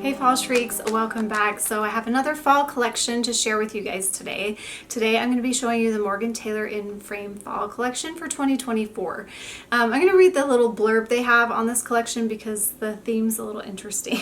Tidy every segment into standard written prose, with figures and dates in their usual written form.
Hey Fall Shrieks, welcome back. So I have another fall collection to share with you guys today. Today I'm going to be showing you the Morgan Taylor In Frame Fall Collection for 2024. I'm going to read the little blurb they have on this collection because the theme's a little interesting.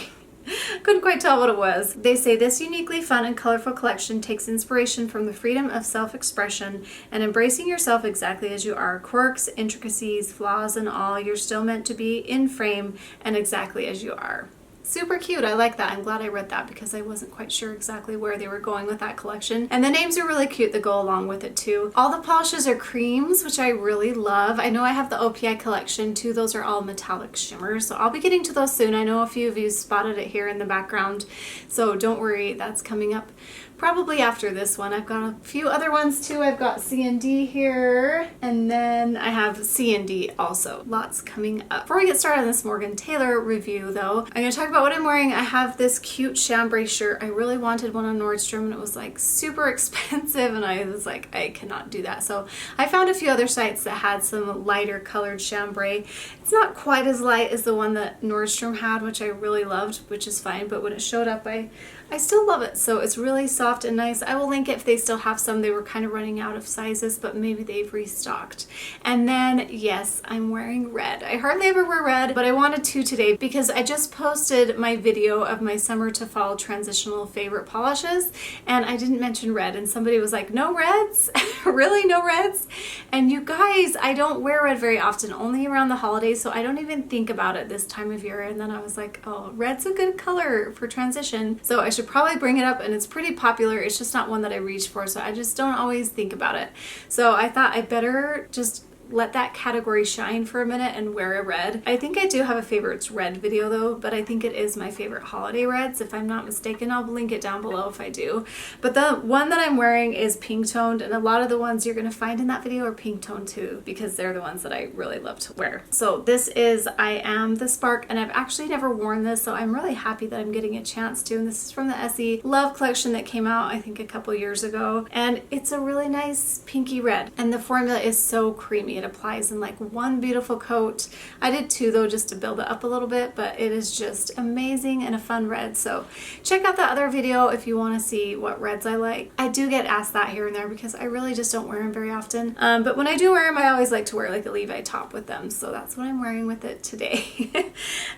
Couldn't quite tell what it was. They say this uniquely fun and colorful collection takes inspiration from the freedom of self-expression and embracing yourself exactly as you are. Quirks, intricacies, flaws, and all, you're still meant to be in frame and exactly as you are. Super cute. I like that. I'm glad I read that because I wasn't quite sure exactly where they were going with that collection. And the names are really cute that go along with it too. All the polishes are creams, which I really love. I know I have the OPI collection too. Those are all metallic shimmers. So I'll be getting to those soon. I know a few of you spotted it here in the background. So don't worry, that's coming up probably after this one. I've got a few other ones too. I've got C&D here, and then I have C&D also. Lots coming up. Before we get started on this Morgan Taylor review though, I'm going to talk about what I'm wearing. I have this cute chambray shirt. I really wanted one on Nordstrom and it was like super expensive and I was like, I cannot do that. So I found a few other sites that had some lighter colored chambray. It's not quite as light as the one that Nordstrom had, which I really loved, which is fine, but when it showed up I still love it. So it's really soft and nice. I will link it if they still have some. They were kind of running out of sizes, but maybe they've restocked. And then, yes, I'm wearing red. I hardly ever wear red, but I wanted to today because I just posted my video of my summer to fall transitional favorite polishes, and I didn't mention red, and somebody was like, no reds? Really, no reds? And you guys, I don't wear red very often, only around the holidays, so I don't even think about it this time of year. And then I was like, oh, red's a good color for transition. So I should probably bring it up, and it's pretty popular. It's just not one that I reach for, so I just don't always think about it. So I thought I better just let that category shine for a minute and wear a red. I think I do have a favorites red video though, but I think it is my favorite holiday reds. If I'm not mistaken, I'll link it down below if I do. But the one that I'm wearing is pink toned, and a lot of the ones you're going to find in that video are pink toned too, because they're the ones that I really love to wear. So this is I Am the Spark, and I've actually never worn this, so I'm really happy that I'm getting a chance to. And this is from the Essie Love collection that came out I think a couple years ago, and it's a really nice pinky red, and the formula is so creamy. It applies in like one beautiful coat. I did two though, just to build it up a little bit, but it is just amazing and a fun red. So check out the other video if you want to see what reds I like. I do get asked that here and there because I really just don't wear them very often. But when I do wear them, I always like to wear like a Levi top with them. So that's what I'm wearing with it today.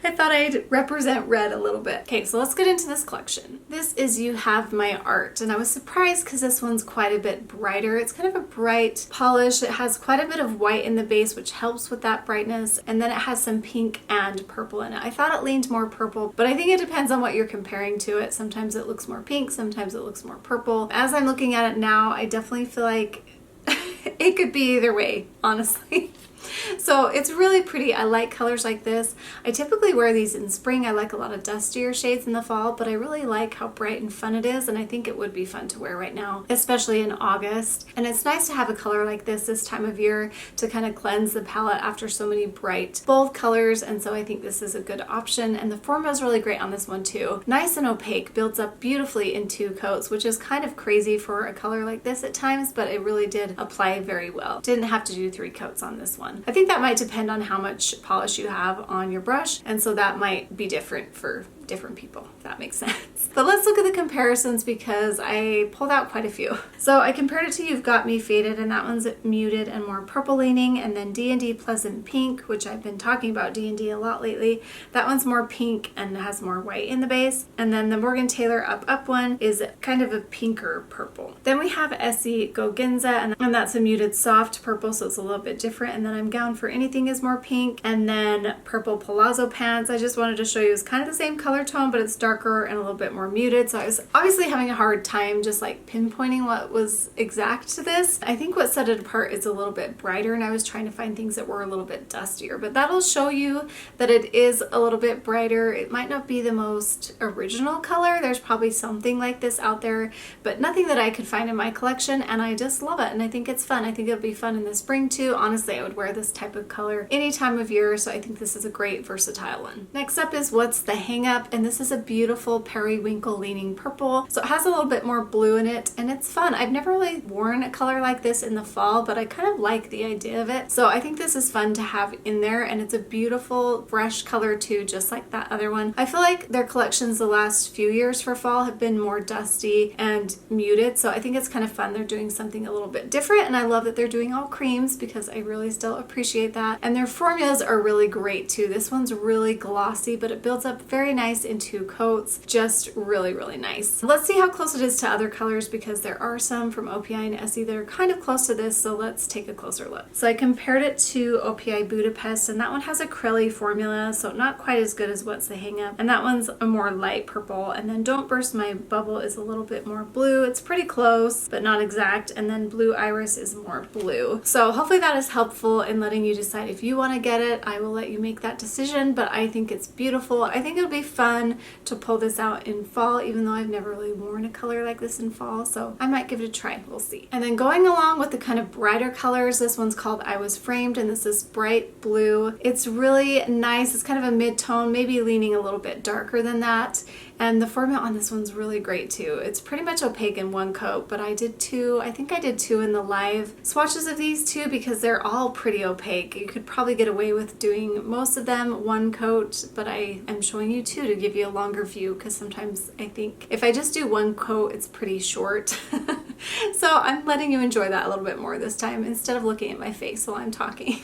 I thought I'd represent red a little bit. Okay, so let's get into this collection. This is You Have My Art, and I was surprised because this one's quite a bit brighter. It's kind of a bright polish. It has quite a bit of white in the base, which helps with that brightness, and then it has some pink and purple in it. I thought it leaned more purple, but I think it depends on what you're comparing to it. Sometimes it looks more pink, sometimes it looks more purple. As I'm looking at it now, I definitely feel like it could be either way, honestly. So it's really pretty. I like colors like this. I typically wear these in spring. I like a lot of dustier shades in the fall, but I really like how bright and fun it is, and I think it would be fun to wear right now, especially in August. And it's nice to have a color like this time of year to kind of cleanse the palette after so many bright, bold colors, and so I think this is a good option. And the formula is really great on this one too. Nice and opaque, builds up beautifully in two coats, which is kind of crazy for a color like this at times, but it really did apply very well. Didn't have to do 3 coats on this one. I think that might depend on how much polish you have on your brush, and so that might be different for different people, if that makes sense. But let's look at the comparisons because I pulled out quite a few. So I compared it to You've Got Me Faded, and that one's muted and more purple leaning, and then D&D Pleasant Pink, which I've been talking about D&D a lot lately. That one's more pink and has more white in the base. And then the Morgan Taylor Up Up one is kind of a pinker purple. Then we have Essie Go Ginza, and that's a muted soft purple, so it's a little bit different. And then I'm Gown for Anything is more pink, and then Purple Palazzo Pants. I just wanted to show you it's kind of the same color tone, but it's darker and a little bit more muted. So I was obviously having a hard time just like pinpointing what was exact to this. I think what set it apart is a little bit brighter, and I was trying to find things that were a little bit dustier, but that'll show you that it is a little bit brighter. It might not be the most original color. There's probably something like this out there, but nothing that I could find in my collection, and I just love it, and I think it's fun. I think it'll be fun in the spring too. Honestly, I would wear this type of color any time of year, so I think this is a great versatile one. Next up is What's the Hangup, and this is a beautiful beautiful periwinkle leaning purple. So it has a little bit more blue in it, and it's fun. I've never really worn a color like this in the fall, but I kind of like the idea of it. So I think this is fun to have in there, and it's a beautiful fresh color too, just like that other one. I feel like their collections the last few years for fall have been more dusty and muted, so I think it's kind of fun. They're doing something a little bit different, and I love that they're doing all creams because I really still appreciate that. And their formulas are really great too. This one's really glossy, but it builds up very nice in 2 coats. Just really, really nice. Let's see how close it is to other colors because there are some from OPI and Essie that are kind of close to this, so let's take a closer look. So I compared it to OPI Budapest, and that one has a acrylic formula, so not quite as good as What's the Hangup. And that one's a more light purple. And then Don't Burst My Bubble is a little bit more blue. It's pretty close, but not exact. And then Blue Iris is more blue. So hopefully that is helpful in letting you decide if you want to get it. I will let you make that decision, but I think it's beautiful. I think it'll be fun to pull this out in fall, even though I've never really worn a color like this in fall, so I might give it a try. We'll see. And then going along with the kind of brighter colors, this one's called I Was Framed, and this is bright blue. It's really nice. It's kind of a mid-tone, maybe leaning a little bit darker than that. And the formula on this one's really great too. It's pretty much opaque in 1 coat, but I think I did 2 in the live swatches of these too because they're all pretty opaque. You could probably get away with doing most of them 1 coat, but I am showing you 2 to give you a longer view because sometimes I think if I just do 1 coat, it's pretty short. So I'm letting you enjoy that a little bit more this time instead of looking at my face while I'm talking.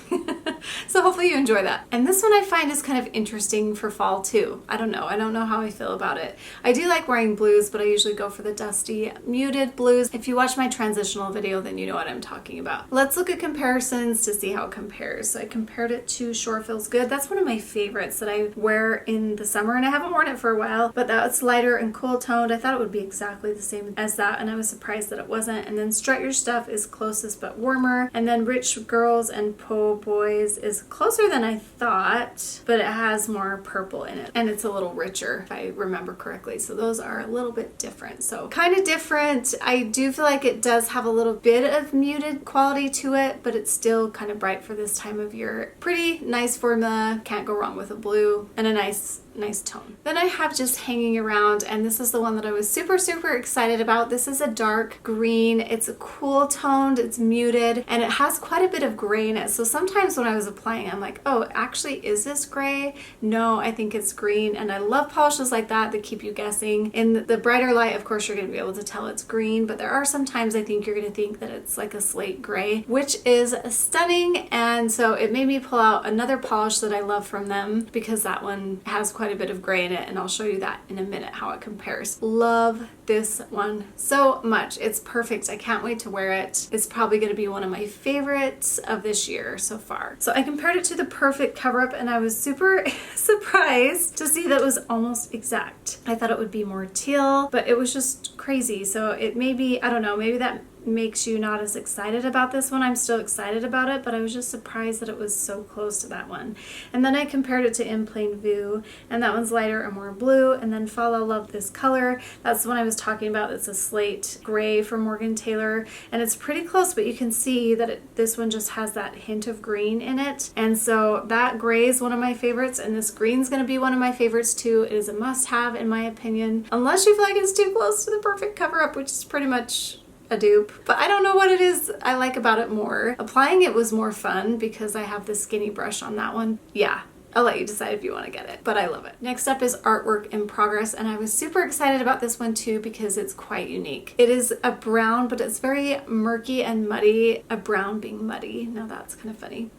So hopefully you enjoy that. And this one I find is kind of interesting for fall too. I don't know how I feel about it. I do like wearing blues, but I usually go for the dusty, muted blues. If you watch my transitional video, then you know what I'm talking about. Let's look at comparisons to see how it compares. So I compared it to Shore Feels Good. That's one of my favorites that I wear in the summer, and I haven't worn it for a while, but that's lighter and cool toned. I thought it would be exactly the same as that, and I was surprised that it wasn't. And then Strut Your Stuff is closest but warmer, and then Rich Girls and Po Boys is closer than I thought, but it has more purple in it, and it's a little richer if I remember correctly. So those are a little bit different. So kind of different. I do feel like it does have a little bit of muted quality to it, but it's still kind of bright for this time of year. Pretty nice formula. Can't go wrong with a blue and a nice tone. Then I have just hanging around, and this is the one that I was super excited about. This is a dark green. It's a cool toned, it's muted, and it has quite a bit of gray in it. So sometimes when I was applying, I'm like, oh, actually, is this gray? No, I think it's green. And I love polishes like that keep you guessing. In the brighter light, of course, you're going to be able to tell it's green, but there are some times I think you're going to think that it's like a slate gray, which is stunning. And so it made me pull out another polish that I love from them because that one has quite a bit of gray in it, and I'll show you that in a minute how it compares. Love this one so much. It's perfect. I can't wait to wear it. It's probably going to be one of my favorites of this year so far. So I compared it to the Perfect cover-up, and I was super surprised to see that it was almost exact. I thought it would be more teal, but it was just crazy. So it may be, I don't know, maybe that makes you not as excited about this one. I'm still excited about it, but I was just surprised that it was so close to that one. And then I compared it to In Plain View, and that one's lighter and more blue. And then Fall I Love This Color, that's the one I was talking about. It's a slate gray from Morgan Taylor, and it's pretty close, but you can see that this one just has that hint of green in it. And so that gray is one of my favorites, and this green's going to be one of my favorites too. It is a must-have in my opinion, unless you feel like it's too close to the Perfect cover-up, which is pretty much a dupe. But I don't know what it is I like about it more. Applying it was more fun because I have the skinny brush on that one. Yeah, I'll let you decide if you want to get it, but I love it. Next up is Artwork in Progress, and I was super excited about this one too because it's quite unique. It is a brown, but it's very murky and muddy. A brown being muddy. Now that's kind of funny.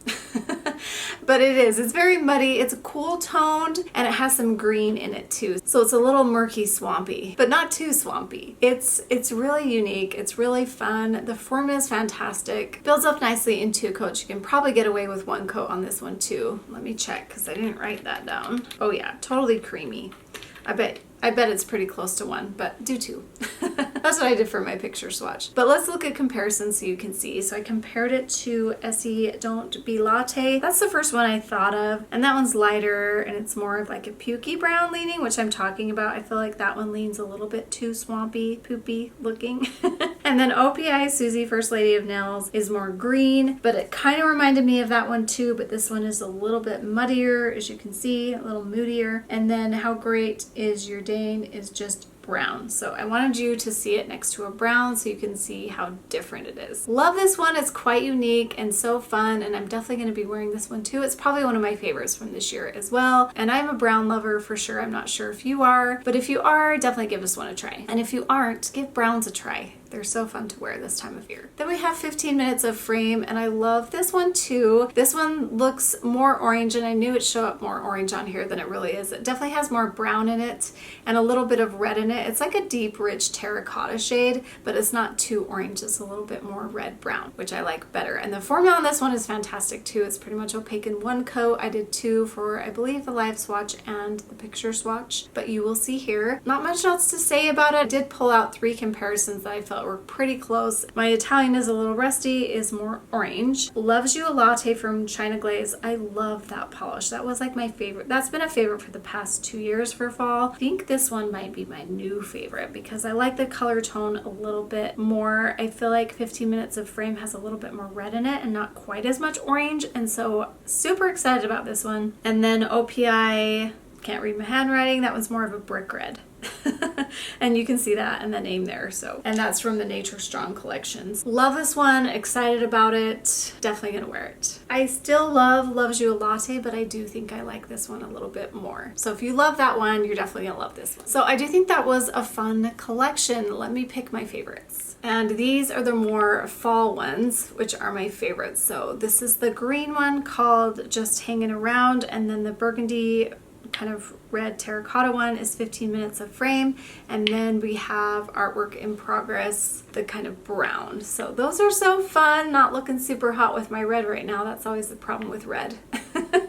But it is. It's very muddy. It's cool toned, and it has some green in it too. So it's a little murky, swampy, but not too swampy. It's really unique. It's really fun. The formula is fantastic. Builds up nicely in 2 coats. You can probably get away with 1 coat on this one too. Let me check because I didn't write that down. Oh yeah, totally creamy. I bet it's pretty close to 1, but do 2. That's what I did for my picture swatch. But let's look at comparisons so you can see. So I compared it to Essie Don't Be Latte. That's the first one I thought of. And that one's lighter, and it's more of like a pukey brown leaning, which I'm talking about. I feel like that one leans a little bit too swampy, poopy looking. And then OPI Susie First Lady of Nails is more green, but it kind of reminded me of that one too, but this one is a little bit muddier, as you can see, a little moodier. And then How Great Is Your Dane is just brown. So I wanted you to see it next to a brown so you can see how different it is. Love this one. It's quite unique and so fun, and I'm definitely going to be wearing this one too. It's probably one of my favorites from this year as well. And I'm a brown lover for sure. I'm not sure if you are, but if you are, definitely give this one a try. And if you aren't, give browns a try. They're so fun to wear this time of year. Then we have 15 Minutes of Frame, and I love this one too. This one looks more orange, and I knew it'd show up more orange on here than it really is. It definitely has more brown in it and a little bit of red in it. It's like a deep, rich terracotta shade, but it's not too orange. It's a little bit more red-brown, which I like better. And the formula on this one is fantastic too. It's pretty much opaque in one coat. I did two for, I believe, the live swatch and the picture swatch, but you will see here. Not much else to say about it. I did pull out 3 comparisons that I felt were pretty close. My Italian is a little rusty, is more orange. Loves You a Latte from China Glaze. I love that polish. That was like my favorite. That's been a favorite for the past 2 years for fall. I think this one might be my new favorite because I like the color tone a little bit more. I feel like 15 Minutes of Frame has a little bit more red in it and not quite as much orange, and so super excited about this one. And then OPI, can't read my handwriting, that one's more of a brick red. And you can see that in the name there. So, and that's from the Nature Strong collections. Love this one, excited about it, definitely gonna wear it. I still love Loves You a Latte, but I do think I like this one a little bit more. So if you love that one, you're definitely gonna love this one. So I do think that was a fun collection. Let me pick my favorites. And these are the more fall ones, which are my favorites. So this is the green one called Just Hanging Around, and then the burgundy kind of red terracotta one is 15 Minutes of Frame, and then we have Artwork in Progress, the kind of brown. So those are so fun. Not looking super hot with my red right now. That's always the problem with red.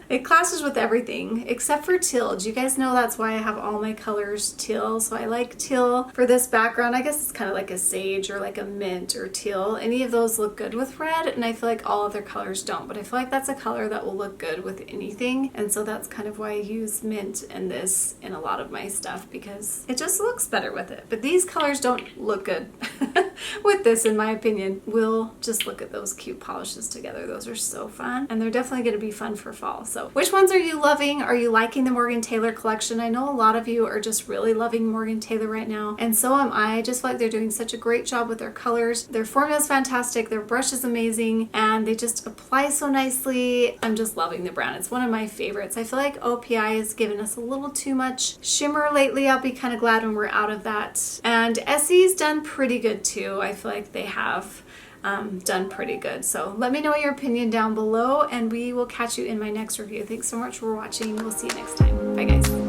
It clashes with everything except for teal. Do you guys know that's why I have all my colors teal? So I like teal for this background. I guess it's kind of like a sage or like a mint or teal. Any of those look good with red, and I feel like all other colors don't, but I feel like that's a color that will look good with anything, and so that's kind of why I use mint and this in a lot of my stuff because it just looks better with it. But these colors don't look good with this, in my opinion. We'll just look at those cute polishes together. Those are so fun, and they're definitely going to be fun for fall. So which ones are you loving? Are you liking the Morgan Taylor collection? I know a lot of you are just really loving Morgan Taylor right now, and so am I. I just feel like they're doing such a great job with their colors. Their formula is fantastic, their brush is amazing, and they just apply so nicely. I'm just loving the brown. It's one of my favorites. I feel like OPI has given us a little too much shimmer lately. I'll be kind of glad when we're out of that. And Essie's done pretty good too. I feel like they have done pretty good. So let me know your opinion down below, and we will catch you in my next review. Thanks so much for watching. We'll see you next time. Bye guys.